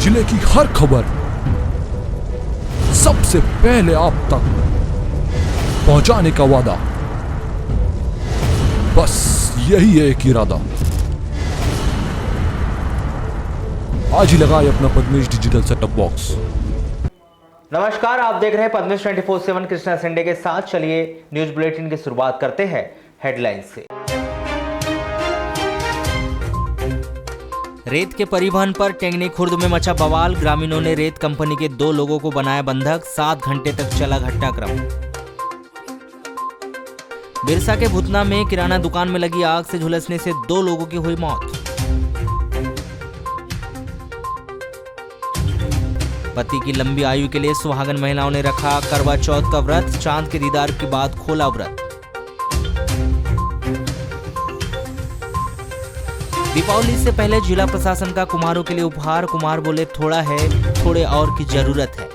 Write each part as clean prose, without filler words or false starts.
जिले की हर खबर सबसे पहले आप तक पहुंचाने का वादा, बस यही है एक इरादा। आज ही लगाए अपना पद्मेश डिजिटल सेटअप बॉक्स। नमस्कार, आप देख रहे हैं पद्मेश 24/7 कृष्णा सिंडे के साथ। चलिए न्यूज बुलेटिन की शुरुआत करते हैं हेडलाइंस से। रेत के परिवहन पर टेंगनी खुर्द में मचा बवाल। ग्रामीणों ने रेत कंपनी के 2 लोगों को बनाया बंधक। 7 घंटे तक चला घटनाक्रम। बिरसा के भुतना में किराना दुकान में लगी आग से झुलसने से 2 लोगों की हुई मौत। पति की लंबी आयु के लिए सुहागन महिलाओं ने रखा करवा चौथ का व्रत। चांद के दीदार के बाद खोला व्रत। दीपावली से पहले जिला प्रशासन का कुमारों के लिए उपहार। कुमार बोले थोड़ा है, थोड़े और की जरूरत है।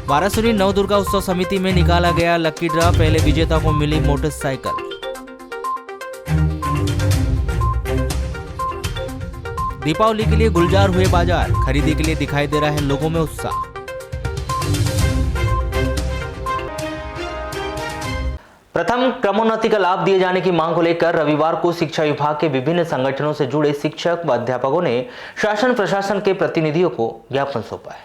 वारासुरी नवदुर्गा उत्सव समिति में निकाला गया लकी ड्रा। पहले विजेता को मिली मोटरसाइकिल। दीपावली के लिए गुलजार हुए बाजार। खरीदी के लिए दिखाई दे रहा है लोगों में उत्साह। प्रथम क्रमोन्नति का लाभ दिए जाने की मांग को लेकर रविवार को शिक्षा विभाग के विभिन्न संगठनों से जुड़े शिक्षक व अध्यापकों ने शासन प्रशासन के प्रतिनिधियों को ज्ञापन सौंपा है,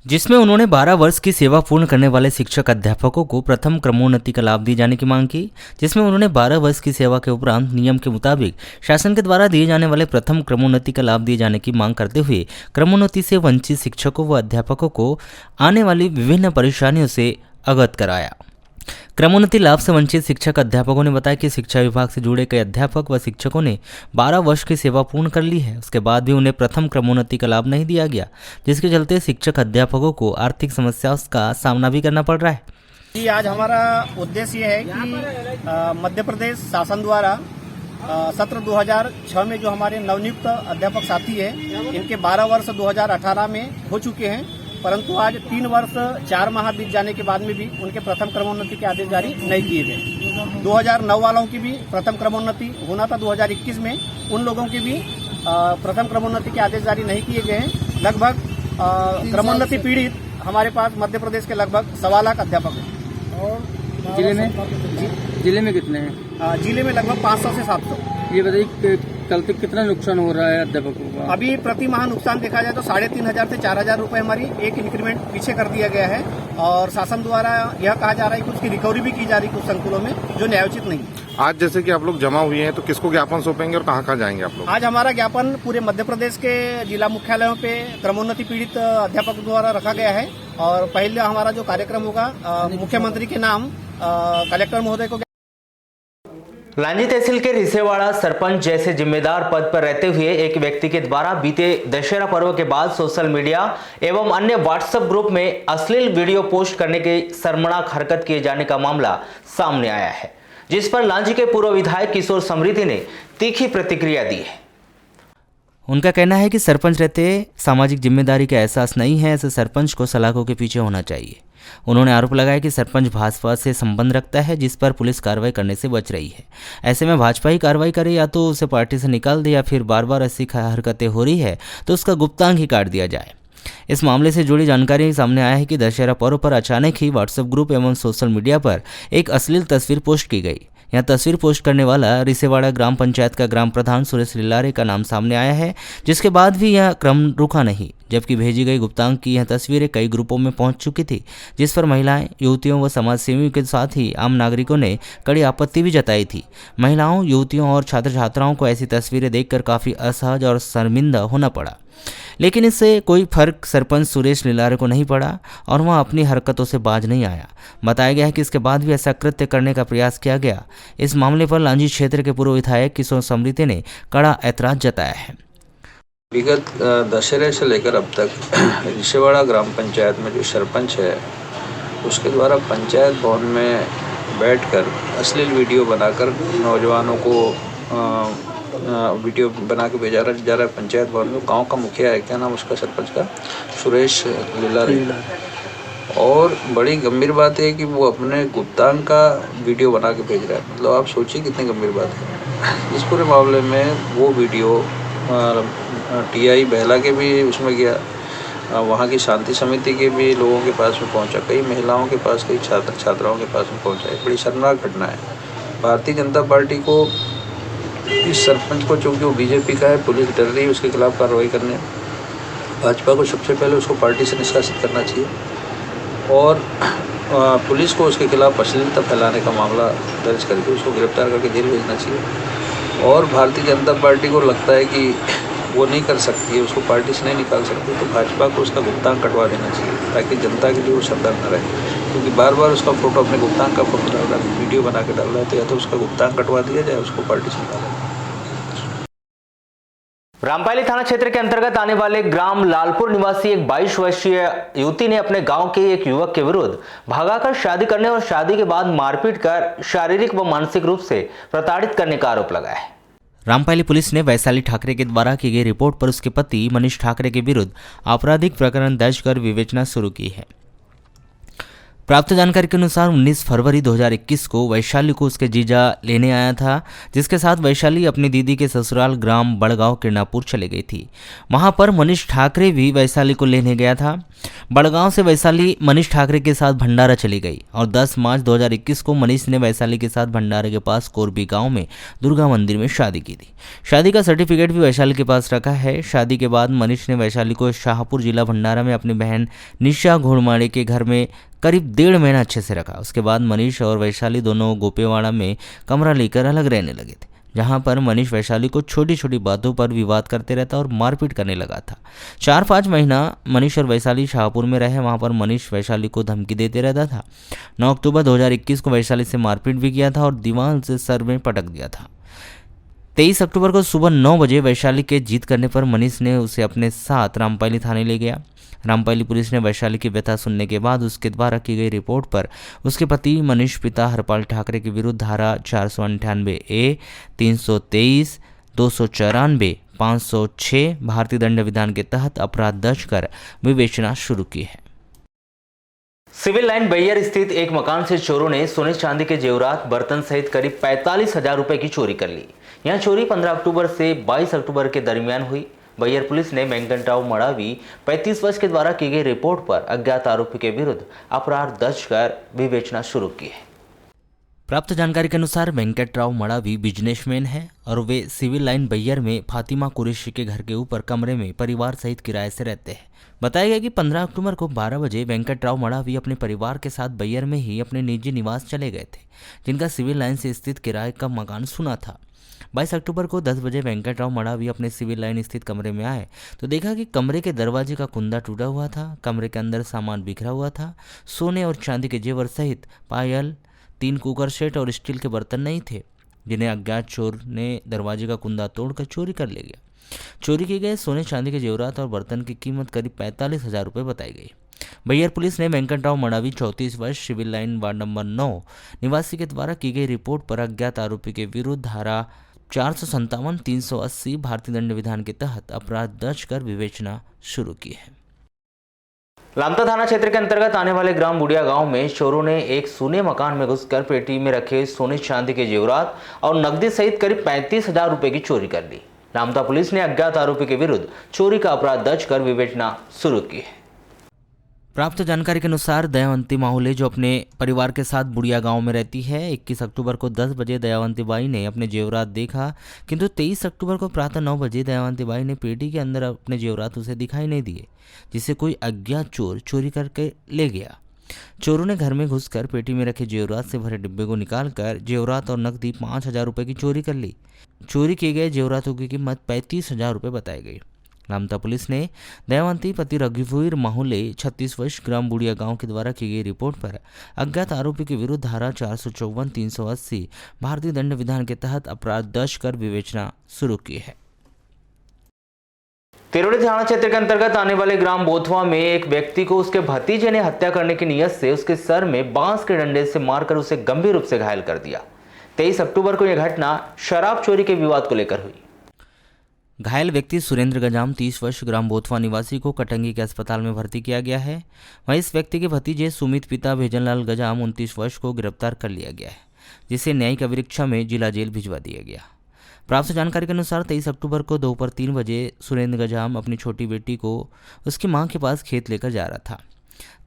जिसमें उन्होंने 12 वर्ष की सेवा पूर्ण करने वाले शिक्षक अध्यापकों को प्रथम क्रमोन्नति का लाभ दिए जाने की मांग की। जिसमें उन्होंने 12 वर्ष की सेवा के उपरांत नियम के मुताबिक शासन के द्वारा दिए जाने वाले प्रथम क्रमोन्नति का लाभ दिए जाने की मांग करते हुए क्रमोन्नति से वंचित शिक्षकों व अध्यापकों को आने वाली विभिन्न परेशानियों से अवगत कराया। क्रमोन्नति लाभ से वंचित शिक्षक अध्यापकों ने बताया कि शिक्षा विभाग से जुड़े कई अध्यापक व शिक्षकों ने 12 वर्ष की सेवा पूर्ण कर ली है। उसके बाद भी उन्हें प्रथम क्रमोन्नति का लाभ नहीं दिया गया, जिसके चलते शिक्षक अध्यापकों को आर्थिक समस्याओं का सामना भी करना पड़ रहा है। जी, आज हमारा उद्देश्य ये है कि मध्य प्रदेश शासन द्वारा सत्र 2006 में जो हमारे नवनियुक्त अध्यापक साथी है, इनके 12 वर्ष 2018 में हो चुके हैं, परंतु आज 3 वर्ष 4 माह बीत जाने के बाद में भी उनके प्रथम क्रमोन्नति के आदेश जारी नहीं किए गए। 2009 वालों की भी प्रथम क्रमोन्नति होना था, 2021 में उन लोगों की भी प्रथम क्रमोन्नति के आदेश जारी नहीं किए गए हैं। लगभग क्रमोन्नति पीड़ित हमारे पास मध्य प्रदेश के लगभग 1.25 लाख अध्यापक हैं। और जिले में कितने हैं? जिले में लगभग 500 से 700। ये बताइए कल तक कितना नुकसान हो रहा है अध्यापकों का? अभी प्रति माह नुकसान देखा जाए तो 3,500 से 4,000 रुपए हमारी एक इंक्रीमेंट पीछे कर दिया गया है। और शासन द्वारा यह कहा जा रहा है कि उसकी रिकवरी भी की जा रही है कुछ संकुलों में, जो न्यायोचित नहीं। आज जैसे कि आप लोग जमा हुए हैं, तो किसको ज्ञापन सौंपेंगे और कहाँ जाएंगे आप लोग? आज हमारा ज्ञापन पूरे मध्य प्रदेश के जिला मुख्यालयों पे क्रमोन्नति पीड़ित अध्यापक द्वारा रखा गया है। और पहले हमारा जो कार्यक्रम होगा मुख्यमंत्री के नाम कलेक्टर महोदय को। लांजी तहसील के रिसेवाड़ा सरपंच जैसे जिम्मेदार पद पर रहते हुए एक व्यक्ति के द्वारा बीते दशहरा पर्व के बाद सोशल मीडिया एवं अन्य व्हाट्सएप ग्रुप में अश्लील वीडियो पोस्ट करने की शर्मनाक हरकत किए जाने का मामला सामने आया है, जिस पर लांजी के पूर्व विधायक किशोर समृद्धि ने तीखी प्रतिक्रिया दी है। उनका कहना है कि सरपंच रहते सामाजिक जिम्मेदारी का एहसास नहीं है, ऐसे सरपंच को सलाखों के पीछे होना चाहिए। उन्होंने आरोप लगाया कि सरपंच भाजपा से संबंध रखता है, जिस पर पुलिस कार्रवाई करने से बच रही है। ऐसे में भाजपा ही कार्रवाई करे, या तो उसे पार्टी से निकाल दे, या फिर बार बार ऐसी हरकतें हो रही है तो उसका गुप्तांग ही काट दिया जाए। इस मामले से जुड़ी जानकारी सामने आया है कि दशहरा पर्व पर अचानक ही व्हाट्सएप ग्रुप एवं सोशल मीडिया पर एक अश्लील तस्वीर पोस्ट की गई। यह तस्वीर पोस्ट करने वाला रिसेवाड़ा ग्राम पंचायत का ग्राम प्रधान सुरेश लिलारे का नाम सामने आया है, जिसके बाद भी यह क्रम रुका नहीं, जबकि भेजी गई गुप्तांग की यह तस्वीरें कई ग्रुपों में पहुंच चुकी थी, जिस पर महिलाएं, युवतियों व समाजसेवियों के साथ ही आम नागरिकों ने कड़ी आपत्ति भी जताई थी। महिलाओं, युवतियों और छात्र छात्राओं को ऐसी तस्वीरें देखकर काफ़ी असहज और शर्मिंदा होना पड़ा, लेकिन इससे कोई फर्क सरपंच सुरेश लिलारे को नहीं पड़ा और वह अपनी हरकतों से बाज नहीं आया। बताया गया है कि इसके बाद भी ऐसा कृत्य करने का प्रयास किया गया। इस मामले पर लांजी क्षेत्र के पूर्व विधायक किशोर समृद्धि ने कड़ा ऐतराज जताया है। विगत दशहरे से लेकर अब तक रिसेवाड़ा ग्राम पंचायत में जो सरपंच है, उसके द्वारा पंचायत भवन में बैठकर अश्लील वीडियो बनाकर नौजवानों को वीडियो बना के भेजा जा रहा है पंचायत भवन में। गांव का मुखिया है, क्या नाम उसका सरपंच का, सुरेश लिलारे। और बड़ी गंभीर बात है कि वो अपने गुप्तांग का वीडियो बना के भेज रहा है। मतलब आप सोचिए कितनी गंभीर बात है। इस पूरे मामले में वो वीडियो टीआई बेहला के भी उसमें गया, वहाँ की शांति समिति के भी लोगों के पास में पहुँचा, कई महिलाओं के पास, कई छात्र छात्राओं के पास में पहुँचा। एक बड़ी शर्मनाक घटना है। भारतीय जनता पार्टी को, इस सरपंच को, चूँकि वो बीजेपी का है, पुलिस डर रही है उसके खिलाफ कार्रवाई करने। भाजपा को सबसे पहले उसको पार्टी से निष्कासित करना चाहिए और पुलिस को उसके खिलाफ अश्लीलता फैलाने का मामला दर्ज करके उसको गिरफ्तार करके जेल भेजना चाहिए। और भारतीय जनता पार्टी को लगता है कि वो नहीं कर सकती है, उसको पार्टी से नहीं निकाल सकती, तो भाजपा को उसका भुगतान कटवा देना चाहिए ताकि जनता के लिए वो शब्द न रहे। क्योंकि बार बार उसका फोटो, अपने भुगतान का फोटो डाल रहा है, वीडियो बना के डाल रहा है, तो या तो उसका भुगतान कटवा दिया जाए, उसको पार्टी से निकाला जाए। रामपाली थाना क्षेत्र के अंतर्गत आने वाले ग्राम लालपुर निवासी एक 22 वर्षीय युवती ने अपने गांव के एक युवक के विरुद्ध भगाकर शादी करने और शादी के बाद मारपीट कर शारीरिक व मानसिक रूप से प्रताड़ित करने का आरोप लगाया है। रामपाली पुलिस ने वैशाली ठाकरे के द्वारा की गई रिपोर्ट पर उसके पति मनीष ठाकरे के विरुद्ध आपराधिक प्रकरण दर्ज कर विवेचना शुरू की है। प्राप्त जानकारी के अनुसार 19 फरवरी 2021 को वैशाली को उसके जीजा लेने आया था, जिसके साथ वैशाली अपनी दीदी के ससुराल ग्राम बड़गांव किरनापुर चले गई थी। वहां पर मनीष ठाकरे भी वैशाली को लेने गया था। बड़गांव से वैशाली मनीष ठाकरे के साथ भंडारा चली गई और 10 मार्च 2021 को मनीष ने वैशाली के साथ भंडारे के पास कोरबी गांव में दुर्गा मंदिर में शादी की थी। शादी का सर्टिफिकेट भी वैशाली के पास रखा है। शादी के बाद मनीष ने वैशाली को शाहपुर जिला भंडारा में अपनी बहन निशा घोड़माड़े के घर में करीब 1.5 महीना अच्छे से रखा। उसके बाद मनीष और वैशाली दोनों गोपेवाड़ा में कमरा लेकर अलग रहने लगे थे, जहां पर मनीष वैशाली को छोटी छोटी बातों पर विवाद करते रहता और मारपीट करने लगा था। 4-5 महीना मनीष और वैशाली शाहपुर में रहे। वहां पर मनीष वैशाली को धमकी देते रहता था। 9 अक्टूबर 2021 को वैशाली से मारपीट भी किया था और दीवार से सर में पटक दिया था। 23 अक्टूबर को सुबह 9 बजे वैशाली के जिद करने पर मनीष ने उसे अपने साथ रामपाली थाने ले गया। रामपाली पुलिस ने वैशाली की व्यथा सुनने के बाद उसके द्वारा की गई रिपोर्ट पर उसके पति मनीष पिता हरपाल ठाकरे के विरुद्ध धारा 498A, 323, 294, 506 भारतीय दंड विधान के तहत अपराध दर्ज कर विवेचना शुरू की है। सिविल लाइन बैयर स्थित एक मकान से चोरों ने सोने चांदी के जेवरात, बर्तन सहित करीब 45,000 रुपए की चोरी कर ली। यह चोरी 15 अक्टूबर से 22 अक्टूबर के दरमियान हुई। बैयर पुलिस ने वेंकटराव मड़ावी 35 वर्ष के द्वारा की गई रिपोर्ट पर अज्ञात आरोपी के विरुद्ध अपराध दर्ज कर विवेचना शुरू की है। प्राप्त जानकारी के अनुसार वेंकटराव मड़ावी बिजनेसमैन है और वे सिविल लाइन बैयर में फातिमा कुरैशी के घर के ऊपर कमरे में परिवार सहित किराए से रहते हैं। बताया गया कि 15 अक्टूबर को 12 बजे वेंकटराव मड़ावी अपने परिवार के साथ बैयर में ही अपने निजी निवास चले गए थे, जिनका सिविल लाइन से स्थित किराए का मकान सुना था। 22 अक्टूबर को 10 बजे वेंकटराव मड़ावी अपने सिविल लाइन स्थित कमरे में आए तो देखा कि कमरे के दरवाजे का कुंदा टूटा हुआ था। कमरे के अंदर सामान बिखरा हुआ था। सोने और चांदी के जेवर सहित पायल, 3 कुकर सेट और स्टील के बर्तन नहीं थे, जिन्हें अज्ञात चोर ने दरवाजे का कुंदा तोड़कर चोरी कर ले गया। चोरी किए गए सोने चांदी के जेवरात और बर्तन की कीमत करीब 45,000 रुपये बताई गई। बैयर पुलिस ने वेंकटराव मड़ावी 34 वर्ष सिविल लाइन वार्ड नंबर 9 निवासी के द्वारा की गई रिपोर्ट पर अज्ञात आरोपी के विरुद्ध धारा 457, 380 भारतीय दंड विधान के तहत अपराध दर्ज कर विवेचना शुरू की है। लामता थाना क्षेत्र के अंतर्गत आने वाले ग्राम बुढ़िया गांव में चोरों ने एक सूने मकान में घुसकर पेटी में रखे सोने चांदी के जेवरात और नकदी सहित करीब 35,000 रुपए की चोरी कर ली। लामता पुलिस ने अज्ञात आरोपी के विरुद्ध चोरी का अपराध दर्ज कर विवेचना शुरू की है। प्राप्त जानकारी के अनुसार दयावंती माहुले, जो अपने परिवार के साथ बुढ़िया गांव में रहती है, 21 अक्टूबर को 10 बजे दयावंती बाई ने अपने जेवरात देखा, किंतु 23 अक्टूबर को प्रातः 9 बजे दयावंती बाई ने पेटी के अंदर अपने जेवरात उसे दिखाई नहीं दिए, जिसे कोई अज्ञात चोर चोरी करके ले गया। चोरों ने घर में घुसकर पेटी में रखे जेवरात से भरे डिब्बे को निकालकर जेवरात और नकदी 5,000 रुपये की चोरी कर ली। चोरी किए गए जेवरातों की कीमत 35,000 रुपये बताई गई। लामता पुलिस ने दयावंती पति रघुवीर माहुले 36 वर्ष ग्राम बुढ़िया गांव के द्वारा की गई रिपोर्ट पर अज्ञात आरोपी के विरुद्ध धारा 454, 380 भारतीय दंड विधान के तहत अपराध दर्ज कर विवेचना शुरू की है। तिरोड़ी थाना क्षेत्र के अंतर्गत आने वाले ग्राम बोथवा में एक व्यक्ति को उसके भतीजे ने हत्या करने की नीयत से उसके सर में बांस के डंडे से मारकर उसे गंभीर रूप से घायल कर दिया। 23 अक्टूबर को यह घटना शराब चोरी के विवाद को लेकर हुई। घायल व्यक्ति सुरेंद्र गजाम 30 वर्ष ग्राम बोथवा निवासी को कटंगी के अस्पताल में भर्ती किया गया है। वहीं इस व्यक्ति के भतीजे सुमित पिता भेजनलाल गजाम 29 वर्ष को गिरफ्तार कर लिया गया है, जिसे न्यायिक अभिरक्षा में जिला जेल भिजवा दिया गया। प्राप्त जानकारी के अनुसार 23 अक्टूबर को दोपहर 3 बजे सुरेंद्र गजाम अपनी छोटी बेटी को उसकी मां के पास खेत लेकर जा रहा था।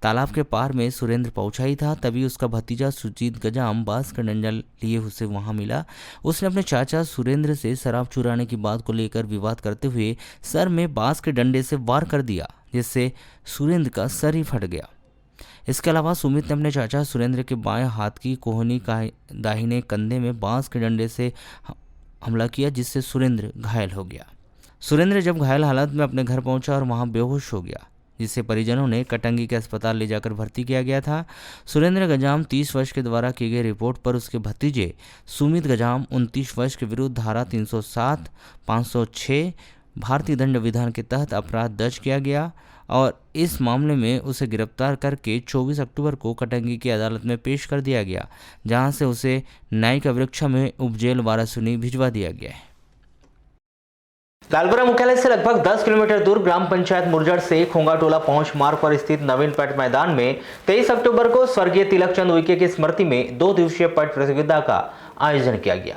तालाब के पार में सुरेंद्र पहुंचा ही था, तभी उसका भतीजा सुजीत गजाम बांस का डंडा लिए उसे वहां मिला। उसने अपने चाचा सुरेंद्र से शराब चुराने की बात को लेकर विवाद करते हुए सर में बांस के डंडे से वार कर दिया, जिससे सुरेंद्र का सर ही फट गया। इसके अलावा सुमित ने अपने चाचा सुरेंद्र के बाएं हाथ की कोहनी का दाहिने कंधे में बांस के डंडे से हमला किया, जिससे सुरेंद्र घायल हो गया। सुरेंद्र जब घायल हालत में अपने घर पहुंचा और वहां बेहोश हो गया, जिसे परिजनों ने कटंगी के अस्पताल ले जाकर भर्ती किया गया था। सुरेंद्र गजाम 30 वर्ष के द्वारा की गई रिपोर्ट पर उसके भतीजे सुमित गजाम 29 वर्ष के विरुद्ध धारा 307, 506 भारतीय दंड विधान के तहत अपराध दर्ज किया गया और इस मामले में उसे गिरफ्तार करके 24 अक्टूबर को कटंगी की अदालत में पेश कर दिया गया, जहां से उसे न्यायिक वृक्षा में उपजेल वारासुनी भिजवा दिया गया है। लालबरा मुख्यालय से लगभग 10 किलोमीटर दूर ग्राम पंचायत मुरजड़ से खोंगाटोला पहुंच मार्ग पर स्थित नवीन पट मैदान में 23 अक्टूबर को स्वर्गीय तिलक चंद उइके की स्मृति में 2 दिवसीय पट प्रतियोगिता का आयोजन किया गया।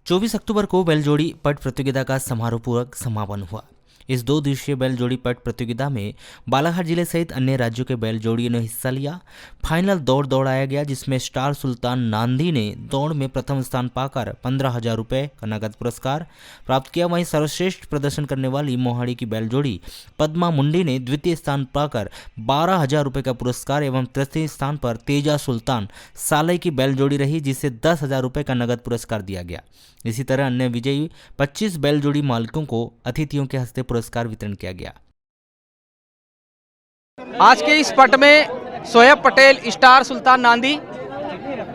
24 अक्टूबर को बैलजोड़ी पट प्रतियोगिता का समारोहपूर्वक समापन हुआ। इस 2 दिवसीय बैलजोड़ी पट प्रतियोगिता में बालाघाट जिले सहित अन्य राज्यों के बैलजोड़ियों ने हिस्सा लिया। फाइनल दौड़ दौड़ाया गया, जिसमें स्टार सुल्तान नांदी ने दौड़ में प्रथम स्थान पाकर 15,000 रुपये का नगद पुरस्कार प्राप्त किया। वहीं सर्वश्रेष्ठ प्रदर्शन करने वाली मोहाड़ी की बैलजोड़ी पद्मा मुंडी ने द्वितीय स्थान पाकर 12,000 रुपये का पुरस्कार एवं तृतीय स्थान पर तेजा सुल्तान सालई की बैलजोड़ी रही, जिसे 10,000 रुपये का नगद पुरस्कार दिया गया। इसी तरह अन्य विजयी 25 बैलजोड़ी मालिकों को अतिथियों के हस्ते पुरस्कार वितरण किया गया। आज के इस पट में सोहेब पटेल स्टार सुल्तान नांदी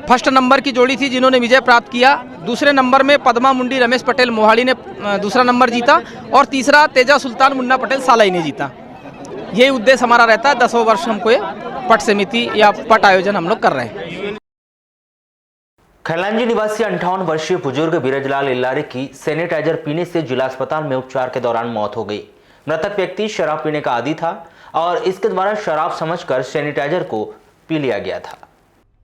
फर्स्ट नंबर की जोड़ी थी, जिन्होंने विजय प्राप्त किया। दूसरे नंबर में पद्मा मुंडी रमेश पटेल मोहाड़ी ने दूसरा नंबर जीता और तीसरा तेजा सुल्तान मुन्ना पटेल सालाई ने जीता। यही उद्देश्य हमारा रहता है। 10वां वर्ष हमको ये पट समिति या पट आयोजन हम लोग कर रहे हैं। खैलांजी निवासी 58 वर्षीय बुजुर्ग बीरजलाल इल्लारी की सैनिटाइजर पीने से जिला अस्पताल में उपचार के दौरान मौत हो गई। मृतक व्यक्ति शराब पीने का आदी था और इसके द्वारा शराब समझकर सैनिटाइजर को पी लिया गया था।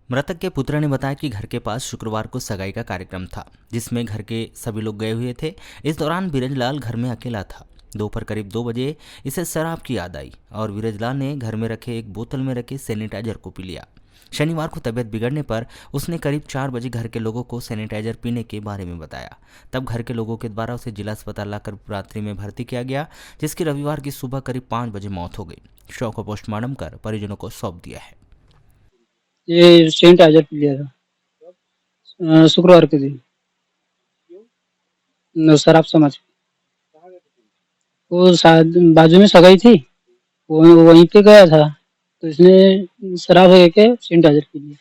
मृतक के पुत्र ने बताया कि घर के पास शुक्रवार को सगाई का कार्यक्रम था, जिसमें घर के सभी लोग गए हुए थे। इस दौरान बीरजलाल घर में अकेला था। दोपहर करीब 2 बजे इसे शराब की याद आई और बीरजलाल ने घर में रखे एक बोतल में रखे सैनिटाइजर को पी लिया। शनिवार को तबीयत बिगड़ने पर उसने करीब 4 बजे घर के लोगों को सैनिटाइजर पीने के बारे में बताया। तब घर के लोगों के द्वारा उसे जिला अस्पताल लाकर रात्रि में भर्ती किया गया, जिसकी रविवार की सुबह करीब 5 बजे मौत हो गई। शव को पोस्टमार्टम कर परिजनों को सौंप दिया है। ये सैनिटाइजर पी लिया था शुक्रवार के दिन, शराब समझ। वो बाजू में सगाई थी, वो वहीं पे गया था, तो इसने शराब के सैनिटाइजर पी लिया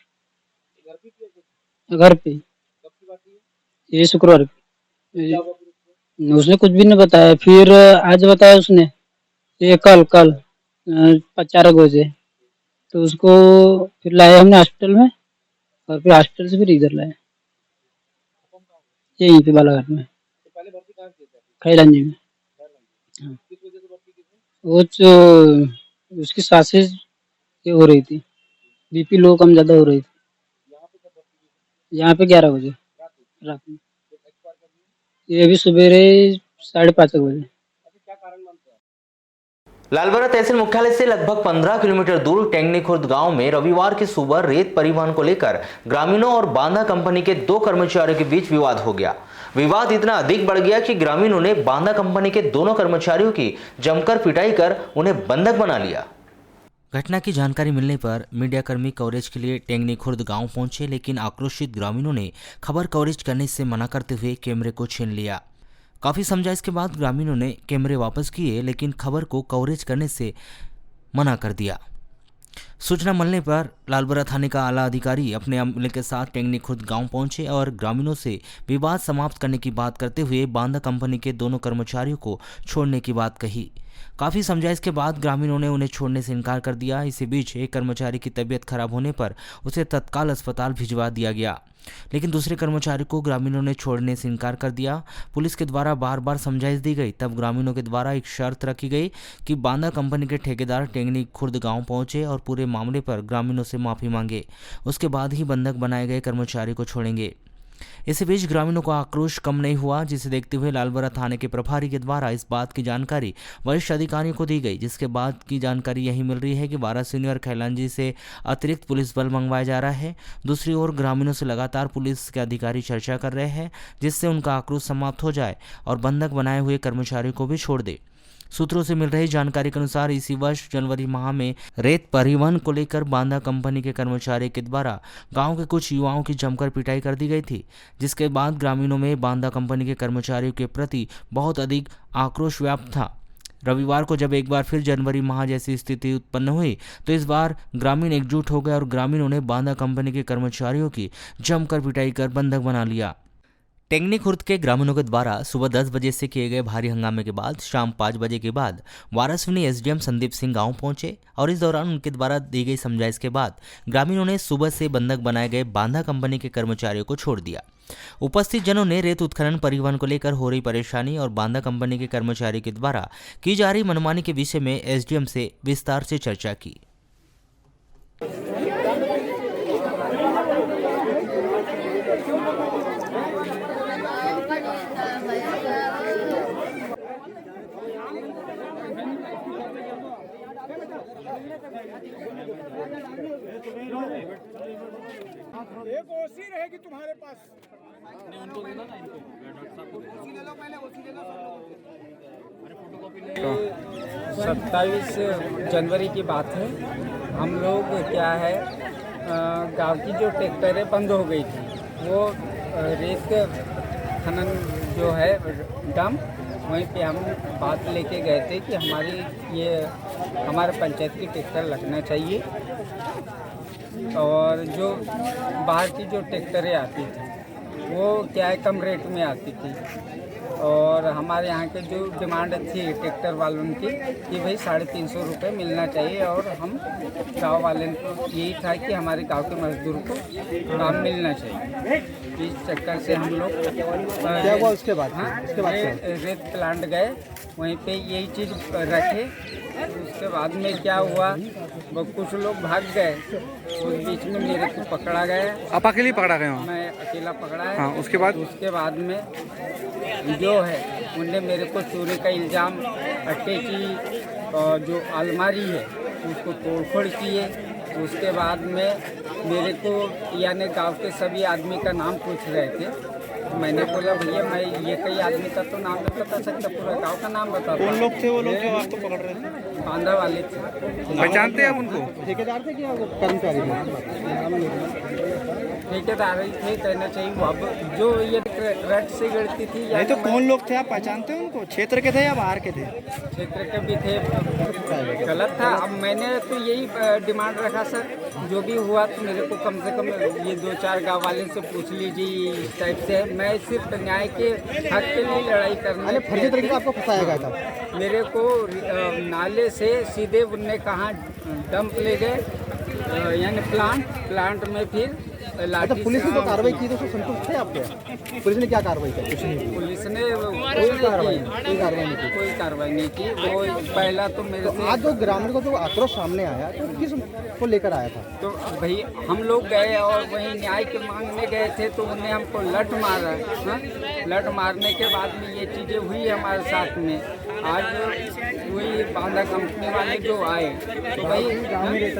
घर पे। ये शुक्रवार उसने कुछ भी नहीं बताया। फिर आज बताया उसने ये कल 4 बजे, तो उसको फिर लाया हमने हॉस्पिटल में और फिर हॉस्पिटल से फिर इधर लाया, यहीं पे बालाघाट में खैलांजी में। वो उसकी सांसें ये हो रही थी, बीपी लो कम ज्यादा हो रही थी। यहाँ पे 11 बजे रात में, ये अभी सवेरे 5:30 बजे। लालबरा तहसील मुख्यालय से लगभग 15 किलोमीटर दूर टेंगनी खुर्द गांव में रविवार की सुबह रेत परिवहन को लेकर ग्रामीणों और बांदा कंपनी के 2 कर्मचारियों के बीच विवाद हो गया। विवाद इतना अधिक बढ़ गया कि ग्रामीणों ने बांदा कंपनी के दोनों कर्मचारियों की जमकर पिटाई कर उन्हें बंधक बना लिया। घटना की जानकारी मिलने पर मीडियाकर्मी कवरेज के लिए टेंगनी खुर्द गांव पहुंचे, लेकिन आक्रोशित ग्रामीणों ने खबर कवरेज करने से मना करते हुए कैमरे को छीन लिया। काफ़ी समझाइश के बाद ग्रामीणों ने कैमरे वापस किए, लेकिन खबर को कवरेज करने से मना कर दिया। सूचना मिलने पर लालबरा थाने का आला अधिकारी अपने अमले के साथ टेंगनी खुर्द गांव पहुंचे और ग्रामीणों से विवाद समाप्त करने की बात करते हुए बांदा कंपनी के दोनों कर्मचारियों को छोड़ने की बात कही। काफ़ी समझाइश के बाद ग्रामीणों ने उन्हें छोड़ने से इनकार कर दिया। इसी बीच एक कर्मचारी की तबीयत खराब होने पर उसे तत्काल अस्पताल भिजवा दिया गया, लेकिन दूसरे कर्मचारी को ग्रामीणों ने छोड़ने से इनकार कर दिया। पुलिस के द्वारा बार बार समझाइश दी गई, तब ग्रामीणों के द्वारा एक शर्त रखी गई कि बांदा कंपनी के ठेकेदार टेंगनी खुर्द गांव पहुंचे और पूरे मामले पर ग्रामीणों से माफ़ी मांगे, उसके बाद ही बंधक बनाए गए कर्मचारी को छोड़ेंगे। इसी बीच ग्रामीणों का आक्रोश कम नहीं हुआ, जिसे देखते हुए लालबरा थाने के प्रभारी के द्वारा इस बात की जानकारी वरिष्ठ अधिकारियों को दी गई, जिसके बाद की जानकारी यही मिल रही है कि वारासिनी और खैलांजी से अतिरिक्त पुलिस बल मंगवाया जा रहा है। दूसरी ओर ग्रामीणों से लगातार पुलिस के अधिकारी चर्चा कर रहे हैं, जिससे उनका आक्रोश समाप्त हो जाए और बंधक बनाए हुए कर्मचारियों को भी छोड़ दे। सूत्रों से मिल रही जानकारी के अनुसार इसी वर्ष जनवरी माह में रेत परिवहन को लेकर बांदा कंपनी के कर्मचारी के द्वारा गांव के कुछ युवाओं की जमकर पिटाई कर दी गई थी, जिसके बाद ग्रामीणों में बांदा कंपनी के कर्मचारियों के प्रति बहुत अधिक आक्रोश व्याप्त था। रविवार को जब एक बार फिर जनवरी माह जैसी स्थिति उत्पन्न हुई तो इस बार ग्रामीण एकजुट हो गए और ग्रामीणों ने बांदा कंपनी के कर्मचारियों की जमकर पिटाई कर बंधक बना लिया। टेंगनी खुर्द के ग्रामीणों के द्वारा सुबह 10 बजे से किए गए भारी हंगामे के बाद शाम 5 बजे के बाद वारासिनी एसडीएम संदीप सिंह गांव पहुंचे और इस दौरान उनके द्वारा दी गई समझाइश के बाद ग्रामीणों ने सुबह से बंधक बनाए गए बांदा कंपनी के कर्मचारियों को छोड़ दिया। उपस्थित जनों ने रेत उत्खनन परिवहन को लेकर हो रही परेशानी और बांदा कंपनी के कर्मचारी के द्वारा की जा रही मनमानी के विषय में एसडीएम से विस्तार से चर्चा की। एक ओसी रहेगी तुम्हारे पास। 27 जनवरी की बात है। हम लोग क्या है गांव की जो ट्रैक्टरें बंद हो गई थी, वो रेत खनन जो है डम, वहीं पे हम बात लेके गए थे कि हमारे पंचायत की ट्रैक्टर लगना चाहिए और जो बाहर की जो ट्रैक्टरें आती थी वो क्या है कम रेट में आती थी और हमारे यहाँ के जो डिमांड थी ट्रैक्टर वालों की कि भाई 350 रुपये मिलना चाहिए और हम गांव वाले को यही था कि हमारे गांव के मजदूर को काम मिलना चाहिए। इस चक्कर से हम लोग क्या हुआ उसके बाद रेत प्लांट गए, वहीं पे यही चीज़ रखे। उसके बाद में क्या हुआ, वो कुछ लोग भाग गए, उस बीच में मेरे को पकड़ा गया। आप अकेले पकड़ा गए हो? मैं अकेला पकड़ा है। हाँ, उसके बाद में जो है उनने मेरे को चोरी का इल्ज़ाम, अट्टे की और जो अलमारी है उसको तोड़फोड़ किए। उसके बाद में मेरे को यानी गांव के सभी आदमी का नाम पूछ रहे थे। मैंने बोला भैया मैं ये कई आदमी का तो नाम नहीं बता सकता, पूरा गांव का नाम बता। कौन लोग थे वो लोग जो आपको पकड़ रहे थे? बांदा वाले थे। पहचानते हैं आप उनको? ठेकेदार थे क्या वो कर्मचारी थे? ठेकेदार ही थे कहना चाहिए। अब जो ये रट से गिरती थी नहीं तो कौन लोग थे आप पहचानते हैं उनको? क्षेत्र के थे या बाहर के थे? क्षेत्र के भी थे। गलत था। अब मैंने तो यही डिमांड रखा सर, जो भी हुआ तो मेरे को कम से कम ये 2-4 गाँव वाले से पूछ लीजिए। इस टाइप से मैं सिर्फ न्याय के हक के लिए लड़ाई करना। फर्जी तरीके से आपको फंसाया गया था? मेरे को नाले से सीधे उनने कहाँ डंप ले गए, यानी प्लांट में फिर तो पुलिस ने तो कार्रवाई की, तो संतुष्ट थे आपके? पुलिस ने क्या कार्रवाई की? कुछ नहीं। पुलिस ने कोई कार्रवाई नहीं की। वो पहला तो मेरे से आज जो ग्रामीण को जो आक्रोश सामने आया तो किस को लेकर आया था? तो भाई हम लोग गए और वहीं न्याय के मांगने गए थे तो उन्हें हमको लठ मारा। लठ मारने के बाद में ये चीज़ें हुई हमारे साथ में। आज वही बांदा कंपनी वाले जो आए तो भाई गांव में रेत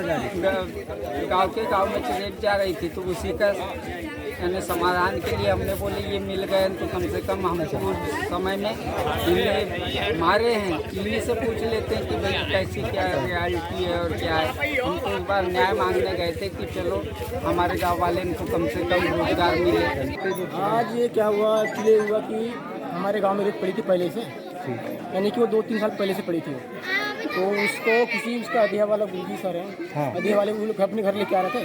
जा रही थी, तो उसी का यानी समाधान के लिए हमने बोले ये मिल गए तो कम से कम हमको उस समय में इन्हें मारे हैं, इन्हीं से पूछ लेते हैं कि भाई कैसी क्या रियलिटी है और क्या है। हम तो एक बार न्याय मांगने गए थे कि चलो हमारे गाँव वाले इनको कम से कम रोजगार मिले। आज ये क्या हुआ, क्लियर हुआ कि हमारे गाँव में रेत पड़ी थी पहले से, यानी कि वो 2-3 साल पहले से पड़ी थी। तो उसको किसी उसका अधिया वाला गुरुजी सर है, अधिया वाले वो लोग अपने घर लेके आ रहे थे।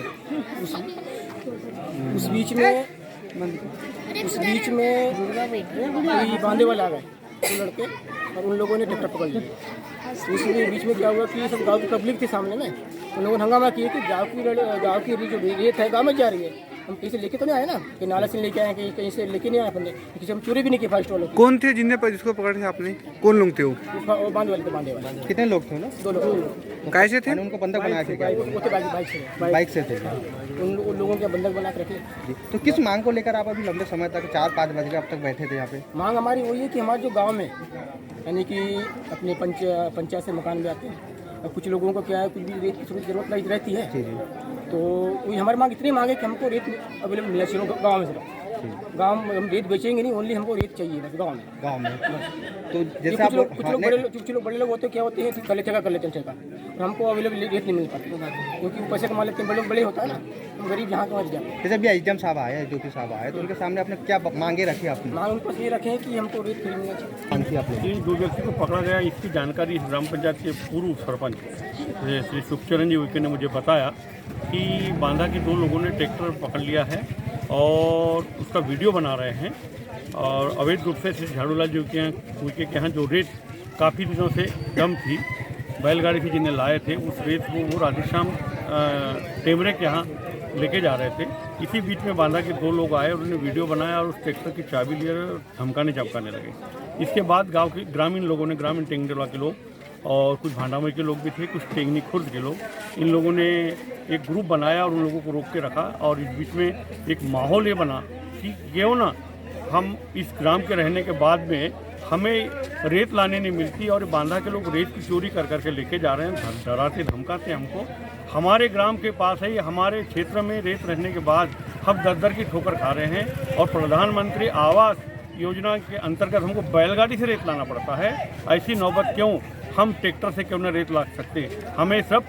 उस बीच में कोई बांधे वाले आ गए तो लड़के, और उन लोगों ने ट्रैक्टर पकड़ लिया। उसमें बीच में क्या हुआ कि सब गांव की पब्लिक के सामने में उन लोगों ने हंगामा किया कि गांव की जो रेत है गांव में जा रही है, हम कहीं से लेके तो नहीं आए ना, कि नाला से लेके आए, कहीं से लेके नहीं आए अपन ने, किसी हम चोरी भी नहीं की फर्स्ट वालों की। कौन थे जिनने पर जिसको पकड़े थे आपने? कौन लोग थे वो? वो बांधे वाले थे, बांधे वाले। कितने लोग थे ना? 2 लोग। कैसे थे? उनको बंधक बनाया था, वो तो बाइक से थे, उन लोगों के बंधक बना के रखे। तो किस मांग को लेकर आप अभी लंबे समय तक 4-5 बज गए अब तक बैठे थे यहाँ पे? मांग हमारी वही है कि हमारे जो गांव में यानी कि अपने पंचायत से मकान में आते हैं, और कुछ लोगों को क्या है, कुछ भी रेत की जरूरत रहती है, तो वही हमारी मांग इतनी मांग है कि हमको रेत अवेलेबल मिलना चाहिए गाँव में से। गाँव में हम रेत बेचेंगे नहीं, ओनली हमको रेत चाहिए बस गाँव में। तो जैसे आप लोग, कुछ लोग बड़े लोग होते क्या होते हैं, कर लेते हैं ठेका, और हमको अवेलेबल रेत नहीं मिल पाती, क्योंकि वो पैसे कमा लेते हैं, बड़े होता है ना, हम गरीब यहाँ कमा जाते। जैसे अभी एसडीएम साहब आए, ज्योति साहब आए, तो उनके सामने आपने क्या मांगे रखी? आपने मांग उनको ये रखे हैं कि हमको रेत फ्री मिलना चाहिए। आपने 2 व्यक्ति को पकड़ा गया, इसकी जानकारी ग्राम पंचायत के पूर्व सरपंच श्री सुखचरण जी उइके ने मुझे बताया कि बांधा के 2 लोगों ने ट्रैक्टर पकड़ लिया है और उसका वीडियो बना रहे हैं, और अवैध रूप से श्री झाड़ूलाल जी उइके के यहाँ जो रेत काफ़ी दिनों से दम थी, बैलगाड़ी से जिन्हें लाए थे, उस रेत को वो राधेश्याम टेमरे के यहाँ लेके जा रहे थे। इसी बीच में बांधा के 2 लोग आए और उन्होंने वीडियो बनाया और उस ट्रैक्टर की चाबी लिए और धमकाने चमकाने लगे। इसके बाद गांव के ग्रामीण लोगों ने, ग्रामीण टेंगडेलवा के लोग और कुछ भांडामई के लोग भी थे, कुछ टेंगनी खुर्द के लोग, इन लोगों ने एक ग्रुप बनाया और उन लोगों को रोक के रखा, और इस बीच में एक माहौल ये बना कि क्यों ना हम इस ग्राम के रहने के बाद में हमें रेत लाने नहीं मिलती, और बांधा के लोग रेत की चोरी कर करके लेके जा रहे हैं, डराते धमकाते हैं हमको। हमारे ग्राम के पास है, हमारे क्षेत्र में रेत रहने के बाद हम दर की ठोकर खा रहे हैं, और प्रधानमंत्री आवास योजना के अंतर्गत हमको बैलगाड़ी से रेत लाना पड़ता है। ऐसी नौबत क्यों? हम ट्रैक्टर से क्यों न रेत ला सकते? हमें सब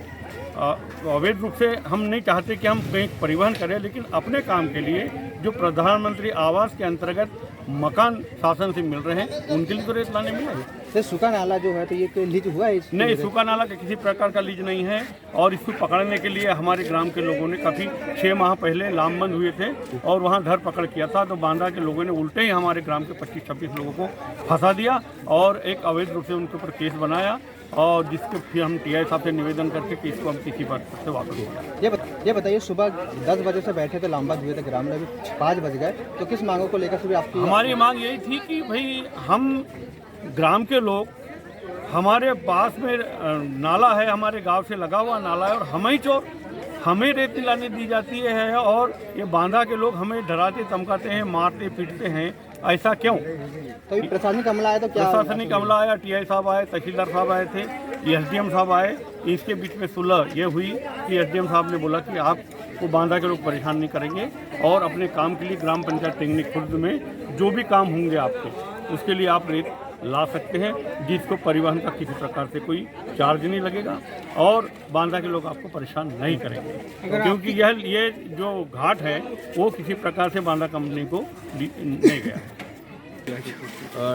अवैध रूप से हम नहीं चाहते कि हम कहीं परिवहन करें, लेकिन अपने काम के लिए जो प्रधानमंत्री आवास के अंतर्गत मकान शासन से मिल रहे हैं, उनके लिए तो रेत लाने मिलेगा। तो सूखा नाला जो है, तो ये कोई लीज हुआ है? नहीं, सूखा नाला का किसी प्रकार का लीज नहीं है, और इसको पकड़ने के लिए हमारे ग्राम के लोगों ने काफ़ी 6 माह पहले लामबंद हुए थे और वहाँ धर पकड़ किया था, तो बांधा के लोगों ने उल्टे ही हमारे ग्राम के 25-26 लोगों को फंसा दिया और एक अवैध रूप से उनके ऊपर केस बनाया, और जिसके फिर हम टीआई साहब से निवेदन करके कि इसको हम किसी बात से वापस हो जाए। ये बताइए, सुबह 10 बजे से बैठे थे, लामबंद हुए थे ग्राम में, अभी 5 बज गए, तो किस मांगों को लेकर फिर आपकी? हमारी मांग यही थी कि भाई हम ग्राम के लोग, हमारे पास में नाला है, हमारे गांव से लगा हुआ नाला है, और हमें रेत लाने दी जाती है, और ये बांधा के लोग हमें डराते धमकाते हैं, मारते पीटते हैं। ऐसा क्यों? तो प्रशासनिक अमला आया तो क्या? प्रशासनिक अमला आया, टीआई साहब आए, तहसीलदार साहब आए थे, एसडीएम साहब आए। इसके बीच में सुलह ये हुई कि एसडीएम साहब ने बोला कि आपको बांधा के लोग परेशान नहीं करेंगे, और अपने काम के लिए ग्राम पंचायत टेंगनी खुर्द में जो भी काम होंगे आपके, उसके लिए आप रेत ला सकते हैं, जिसको परिवहन का किसी प्रकार से कोई चार्ज नहीं लगेगा, और बांधा के लोग आपको परेशान नहीं करेंगे, क्योंकि ये जो घाट है वो किसी प्रकार से बांधा कंपनी को नहीं गया है।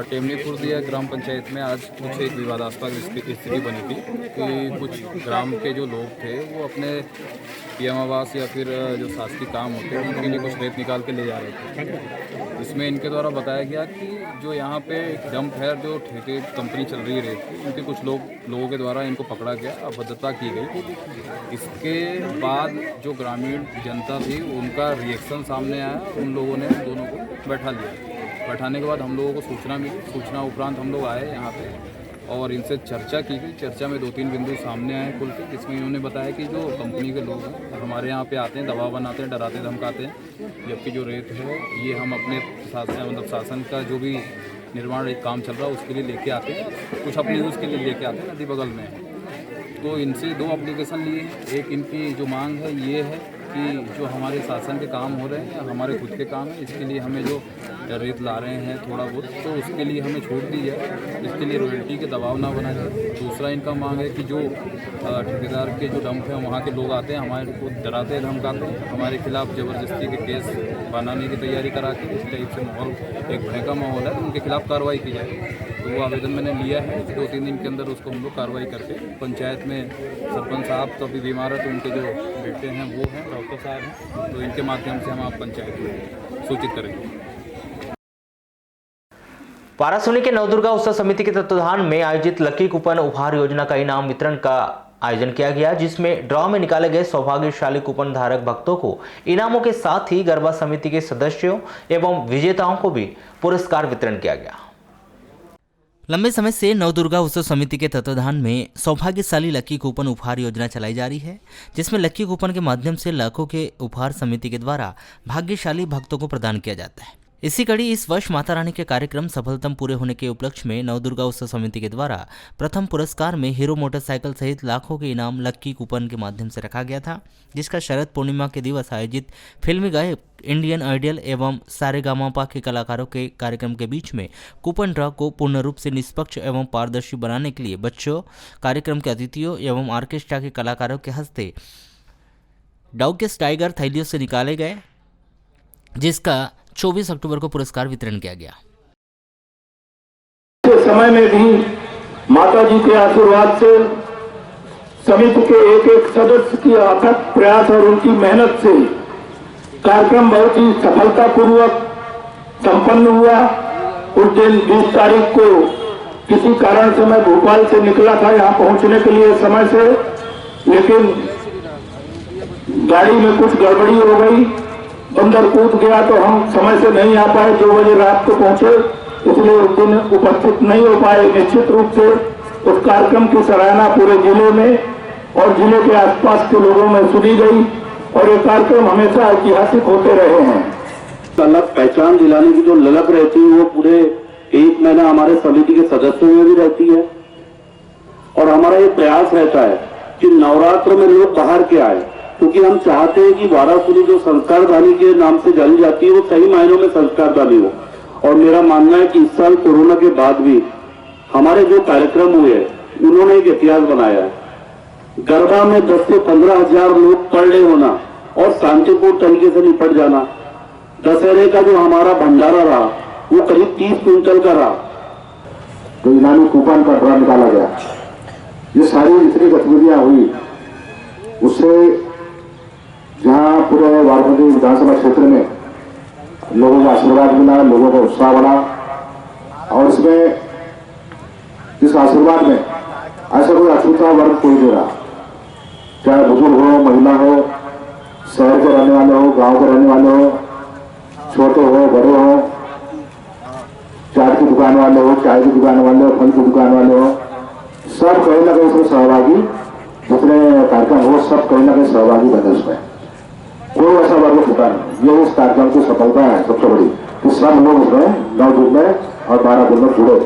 टेमनी खुर्दिया ग्राम पंचायत में आज कुछ एक विवादास्पद स्थिति बनी थी कि कुछ ग्राम के जो लोग थे वो अपने पीएम आवास या फिर जो शासकीय काम होते हैं उनके लिए कुछ रेत निकाल के ले जा रहे थे। इसमें इनके द्वारा बताया गया कि जो यहाँ पे डंप है, जो ठेके कंपनी चल रही है रेत की, उनके कुछ लोगों के द्वारा इनको पकड़ा गया, अभद्रता की गई। इसके बाद जो ग्रामीण जनता थी उनका रिएक्शन सामने आया, उन लोगों ने दोनों को बैठा लिया। बैठाने के बाद हम लोगों को सूचना मिली, सूचना उपरांत हम लोग आए यहाँ पे और इनसे चर्चा की गई। चर्चा में 2-3 बिंदु सामने आए खुल के, जिसमें इन्होंने बताया कि जो कंपनी के लोग हैं हमारे यहाँ पे आते हैं, दबाव बनाते हैं, डराते धमकाते हैं, जबकि जो रेत है ये हम अपने शासन का जो भी निर्माण एक काम चल रहा है उसके लिए लेके आते हैं, कुछ अपने यूज़ के लिए लेके आते हैं, नदी बगल में। तो इनसे 2 एप्लीकेशन लिए। एक इनकी जो मांग है ये है कि जो हमारे शासन के काम हो रहे हैं या हमारे खुद के काम है, इसके लिए हमें जो रेत ला रहे हैं थोड़ा बहुत, तो उसके लिए हमें छूट दी जाए, इसके लिए रॉयल्टी के दबाव ना बना जाए। दूसरा इनका मांग है कि जो ठेकेदार के जो डंप है वहाँ के लोग आते हैं, हमारे को डराते धमकाते हैं, हमारे खिलाफ ज़बरदस्ती के केस बनाने की तैयारी करा के, इस टाइप से माहौल एक भय का माहौल है, तो उनके खिलाफ कार्रवाई की जाए। तो वो आवेदन मैंने लिया है, 2-3 दिन के अंदर उसको हम लोग कार्रवाई करके पंचायत में सरपंच साहब तो अभी बीमार है, तो उनके जो बेटे हैं वो हैं, डॉक्टर साहब हैं, तो इनके माध्यम से हम आप पंचायत को सूचित करेंगे। पारासुनी के नवदुर्गा उत्सव समिति के तत्वाधान में आयोजित लकी कूपन उपहार योजना का इनाम वितरण का आयोजन किया गया, जिसमें ड्रॉ में निकाले गए सौभाग्यशाली कूपन धारक भक्तों को इनामों के साथ ही गरबा समिति के सदस्यों एवं विजेताओं को भी पुरस्कार वितरण किया गया। लंबे समय से नवदुर्गा उत्सव समिति के तत्वाधान में सौभाग्यशाली लक्की कूपन उपहार योजना चलाई जा रही है, जिसमें लक्की कूपन के माध्यम से लाखों के उपहार समिति के द्वारा भाग्यशाली भक्तों को प्रदान किया जाता है। इसी कड़ी इस वर्ष माता रानी के कार्यक्रम सफलतम पूरे होने के उपलक्ष्य में नवदुर्गा उत्सव समिति के द्वारा प्रथम पुरस्कार में हीरो मोटरसाइकिल सहित लाखों के इनाम लक्की कूपन के माध्यम से रखा गया था, जिसका शरद पूर्णिमा के दिवस आयोजित फिल्मी गायक इंडियन आइडियल एवं सारेगामापा के कलाकारों के कार्यक्रम के बीच में कूपन ड्रॉ को पूर्ण रूप से निष्पक्ष एवं पारदर्शी बनाने के लिए बच्चों, कार्यक्रम के अतिथियों एवं ऑर्केस्ट्रा के कलाकारों के हस्ते डाउकेस टाइगर थैलियों से निकाले गए, जिसका 24 अक्टूबर को पुरस्कार वितरण किया गया। समय में भी माता जी के आशीर्वाद से समिति के एक एक सदस्य की अथक प्रयास और उनकी मेहनत से कार्यक्रम बहुत ही सफलतापूर्वक संपन्न हुआ। उस दिन 20 तारीख को किसी कारण से मैं भोपाल से निकला था यहाँ पहुंचने के लिए समय से, लेकिन गाड़ी में कुछ गड़बड़ी हो गई, बंदर कूद गया तो हम समय से नहीं आ पाए। 2 बजे रात को पहुंचे, इसलिए उस दिन उपस्थित नहीं हो पाए। निश्चित रूप से उस कार्यक्रम की सराहना पूरे जिले में और जिले के आसपास के लोगों में सुनी गई और ये कार्यक्रम हमेशा ऐतिहासिक होते रहे हैं। अलग पहचान दिलाने की जो ललक रहती है वो पूरे 1 महीना हमारे समिति के सदस्यों में भी रहती है और हमारा ये प्रयास रहता है कि नवरात्र में लोग बाहर के आए, क्योंकि हम चाहते हैं कि वाराणसी जो संस्कारदानी के नाम से जानी जाती है वो सही मायनों में संस्कारदानी हो। और मेरा मानना है कि इस साल कोरोना के बाद भी हमारे जो कार्यक्रम हुए उन्होंने एक इतिहास बनाया है। गरबा में 10 से 15 हजार लोग पर डे होना और शांतिपूर्ण तरीके से निपट जाना। दशहरे का जो हमारा भंडारा रहा वो करीब 30 क्विंटल का रहा। तो इनामी कूपन का ड्रॉ निकाला गया। ये सारी जितनी गतिविधियां हुई उससे जहां पूरे वाराणसी विधानसभा क्षेत्र में लोगों का आशीर्वाद मिला, लोगों का उत्साह बढ़ा और इसमें इस आशीर्वाद में ऐसा कोई अछूता वर्ग कोई नहीं रहा, चाहे बुजुर्ग हो, महिला हो, शहर के रहने वाले हो, गांव के रहने वाले हो, छोटे हो, बड़े हो, चाट की दुकान वाले हो, चाय की दुकान वाले हो, फल की दुकान वाले हो, सब कहीं ना कहीं इसमें सहभागी, जितने कार्यक्रम हो सब कहीं ना कहीं सहभागी बने उसमें। कोई ऐसा वर्ग छुटा नहीं। ये इस कार्यक्रम की सफलता है सबसे बड़ी कि सब लोग उसमें 9 दिन में और 12 दिन में जुड़े।